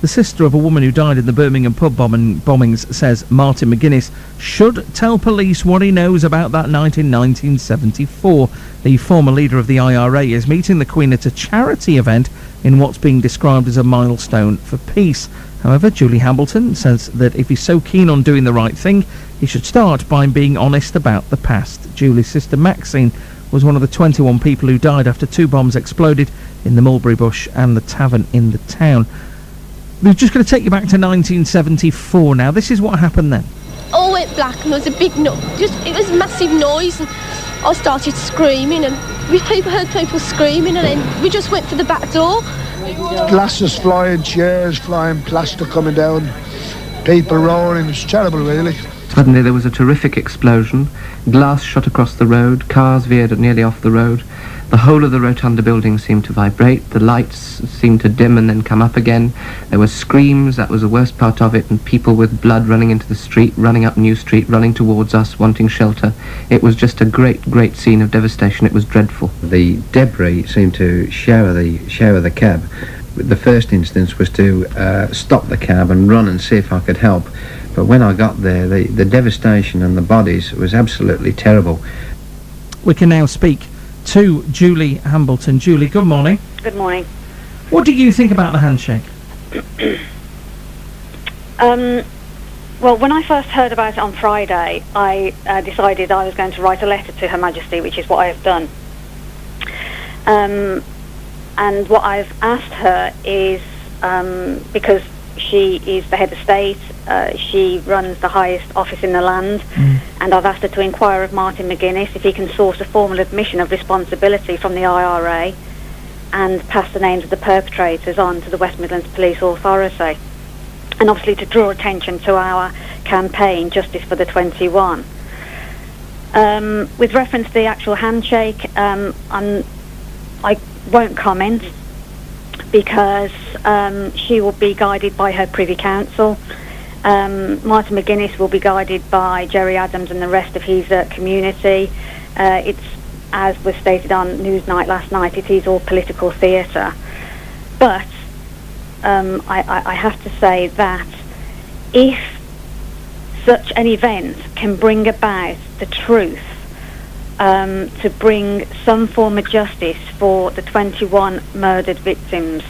The sister of a woman who died in the Birmingham pub bombings says Martin McGuinness should tell police what he knows about that night in 1974. The former leader of the IRA is meeting the Queen at a charity event in what's being described as a milestone for peace. However, Julie Hambleton says that if he's so keen on doing the right thing, he should start by being honest about the past. Julie's sister Maxine was one of the 21 people who died after 2 bombs exploded in the Mulberry Bush and the tavern in the town. We're just going to take you back to 1974 now. This is what happened then. All went black and there was a big it was massive noise, and I started screaming, and we heard people screaming, and then we just went for the back door. Glasses flying, chairs flying, plaster coming down, people roaring. It's terrible, really. Suddenly there was a terrific explosion. Glass shot across the road, cars veered nearly off the road. The whole of the rotunda building seemed to vibrate, the lights seemed to dim and then come up again. There were screams, that was the worst part of it, and people with blood running into the street, running up New Street, running towards us, wanting shelter. It was just a great, great scene of devastation. It was dreadful. The debris seemed to shower the cab. The first instance was to stop the cab and run and see if I could help. But when I got there, the devastation and the bodies was absolutely terrible. We can now speak to Julie Hambleton. Julie, good morning. Good morning. What do you think about the handshake? Well, when I first heard about it on Friday, I decided I was going to write a letter to Her Majesty, which is what I have done. And what I've asked her is, because she is the head of state, she runs the highest office in the land, and I've asked her to inquire of Martin McGuinness if he can source a formal admission of responsibility from the IRA and pass the names of the perpetrators on to the West Midlands Police Authority, and obviously to draw attention to our campaign Justice for the 21. With reference to the actual handshake, I won't comment, because she will be guided by her Privy Council. Martin McGuinness will be guided by Jerry Adams and the rest of his community. It's, as was stated on Newsnight last night, it is all political theatre. But I have to say that if such an event can bring about the truth, to bring some form of justice for the 21 murdered victims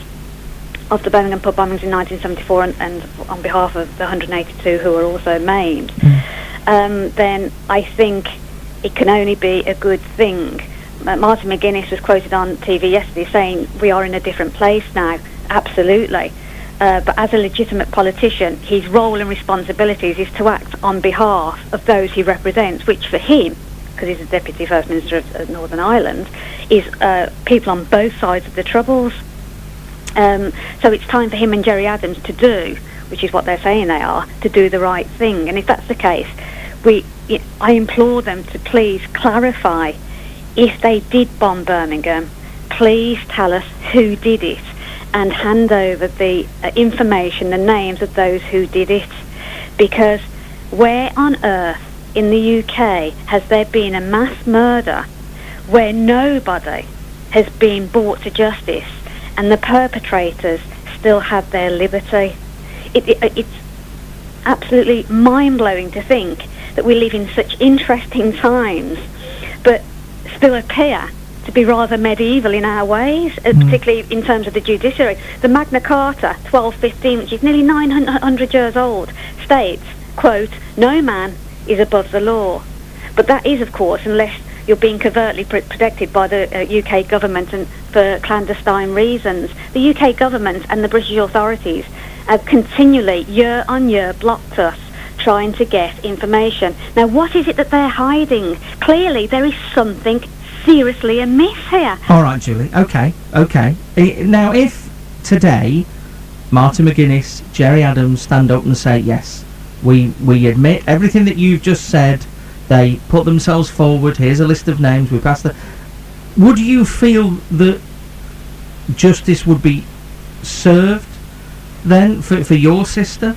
of the Birmingham Pub Bombings in 1974 and on behalf of the 182 who were also maimed, then I think it can only be a good thing. Martin McGuinness was quoted on TV yesterday saying we are in a different place now. Absolutely. But as a legitimate politician, his role and responsibilities is to act on behalf of those he represents, which for him, because he's the Deputy First Minister of Northern Ireland, is people on both sides of the Troubles. So it's time for him and Jerry Adams to do, which is what they're saying they are, to do the right thing. And if that's the case, I implore them to please clarify, if they did bomb Birmingham, please tell us who did it and hand over the information, the names of those who did it. Because where on earth in the UK has there been a mass murder where nobody has been brought to justice and the perpetrators still have their liberty? It's absolutely mind-blowing to think that we live in such interesting times but still appear to be rather medieval in our ways, particularly in terms of the judiciary. The Magna Carta 1215, which is nearly 900 years old, states, quote, "No man is above the law." But that is, of course, unless you're being covertly protected by the UK government and for clandestine reasons. The UK government and the British authorities have continually, year on year, blocked us trying to get information. Now, what is it that they're hiding? Clearly, there is something seriously amiss here. All right, Julie. Okay. Now, if today Martin McGuinness, Jerry Adams stand up and say, yes, we admit everything that you've just said, they put themselves forward, here's a list of names, we passed the... Would you feel that justice would be served then for your sister?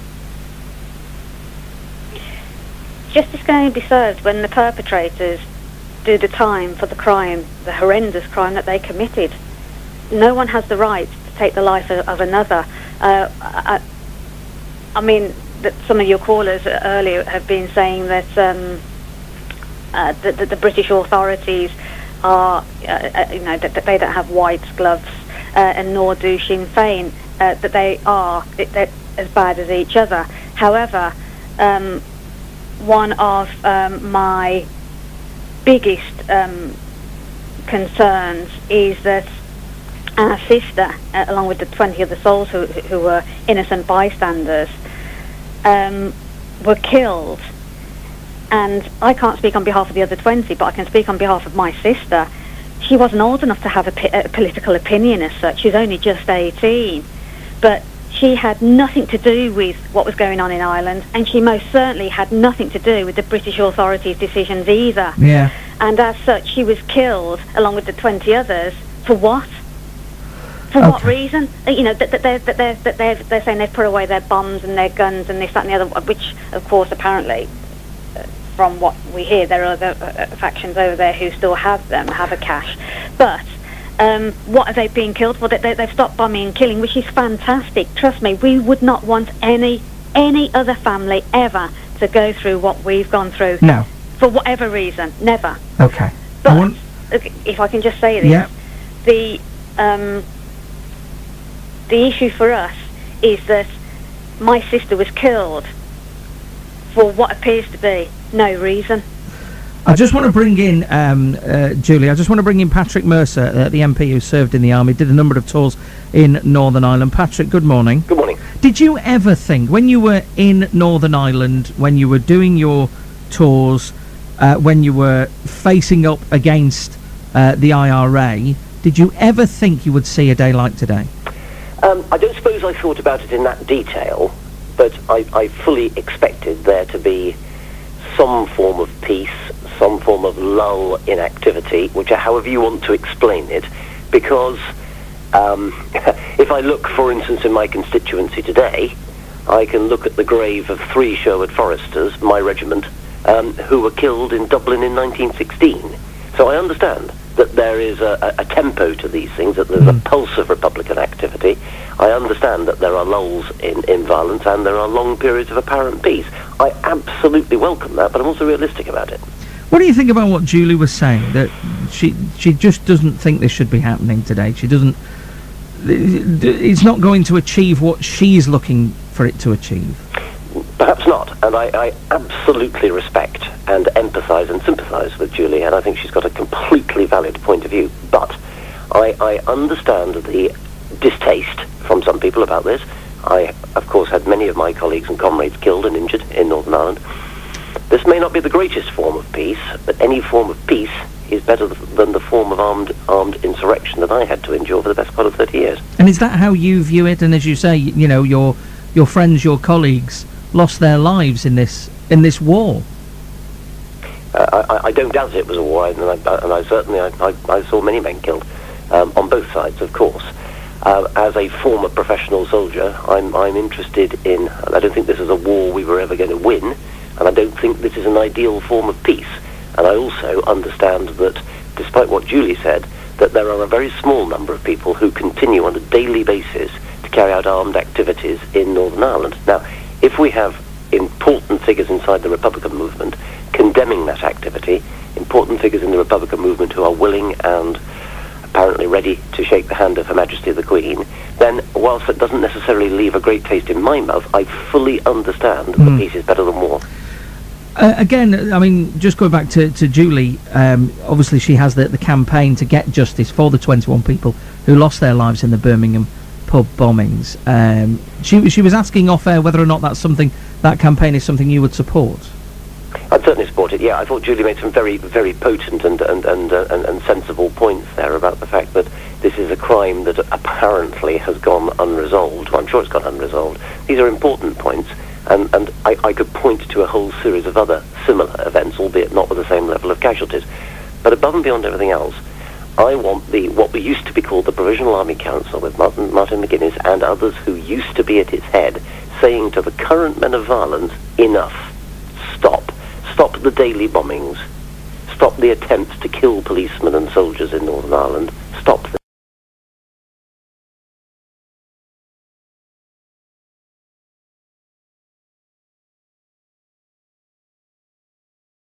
Justice can only be served when the perpetrators do the time for the crime, the horrendous crime that they committed. No one has the right to take the life of another. I mean, that some of your callers earlier have been saying that the British authorities are, that they don't have white gloves, and nor do Sinn Féin, that they're as bad as each other. However, one of my biggest concerns is that our sister, along with the 20 other souls who were innocent bystanders, were killed. And I can't speak on behalf of the other 20, but I can speak on behalf of my sister. She wasn't old enough to have a political opinion as such. She was only just 18. But she had nothing to do with what was going on in Ireland, and she most certainly had nothing to do with the British authorities' decisions either. Yeah. And as such, she was killed, along with the 20 others, for what? For what reason? You know, that they're saying they've put away their bombs and their guns and this, that and the other, which, of course, apparently, from what we hear, there are other factions over there who still have them, have a cache. But what are they being killed for? They've stopped bombing and killing, which is fantastic. Trust me, we would not want any other family ever to go through what we've gone through. No. For whatever reason, never. Okay. But if I can just say this, yeah. The issue for us is that my sister was killed for what appears to be no reason. I just want to bring in, Julie, I just want to bring in Patrick Mercer, the MP who served in the army, did a number of tours in Northern Ireland. Patrick, good morning. Good morning. Did you ever think, when you were in Northern Ireland, when you were doing your tours, when you were facing up against the IRA, did you ever think you would see a day like today? I don't suppose I thought about it in that detail, but I fully expected there to be some form of peace, some form of lull in activity, however you want to explain it, because if I look, for instance, in my constituency today, I can look at the grave of 3 Sherwood Foresters, my regiment, who were killed in Dublin in 1916. So I understand that there is a tempo to these things, that there's a pulse of Republican activity. I understand that there are lulls in violence and there are long periods of apparent peace. I absolutely welcome that, but I'm also realistic about it. What do you think about what Julie was saying, that she just doesn't think this should be happening today? She doesn't... It's not going to achieve what she's looking for it to achieve. Perhaps not, and I absolutely respect and empathise and sympathise with Julie, and I think she's got a completely valid point of view. But I understand the distaste from some people about this. I, of course, had many of my colleagues and comrades killed and injured in Northern Ireland. This may not be the greatest form of peace, but any form of peace is better than the form of armed insurrection that I had to endure for the best part of 30 years. And is that how you view it? And as you say, you know, your friends, your colleagues lost their lives in this war. I don't doubt it was a war, and I certainly saw many men killed on both sides, of course. As a former professional soldier, I'm interested in. I don't think this is a war we were ever going to win, and I don't think this is an ideal form of peace. And I also understand that, despite what Julie said, that there are a very small number of people who continue on a daily basis to carry out armed activities in Northern Ireland. Now, if we have important figures inside the Republican movement condemning that activity, important figures in the Republican movement who are willing and apparently ready to shake the hand of Her Majesty the Queen, then whilst it doesn't necessarily leave a great taste in my mouth, I fully understand that peace is better than war. Again, I mean, just going back to Julie, obviously she has the campaign to get justice for the 21 people who lost their lives in the Birmingham Pub Bombings. She was asking off air whether or not that campaign is something you would support. I'd certainly support it. Yeah, I thought Julie made some very, very potent and sensible points there about the fact that this is a crime that apparently has gone unresolved. Well, I'm sure it's gone unresolved. These are important points, and I could point to a whole series of other similar events, albeit not with the same level of casualties. But above and beyond everything else, I want what we used to be called the Provisional Army Council, with Martin McGuinness and others who used to be at its head, saying to the current men of violence, enough, stop. Stop the daily bombings. Stop the attempts to kill policemen and soldiers in Northern Ireland. Stop them.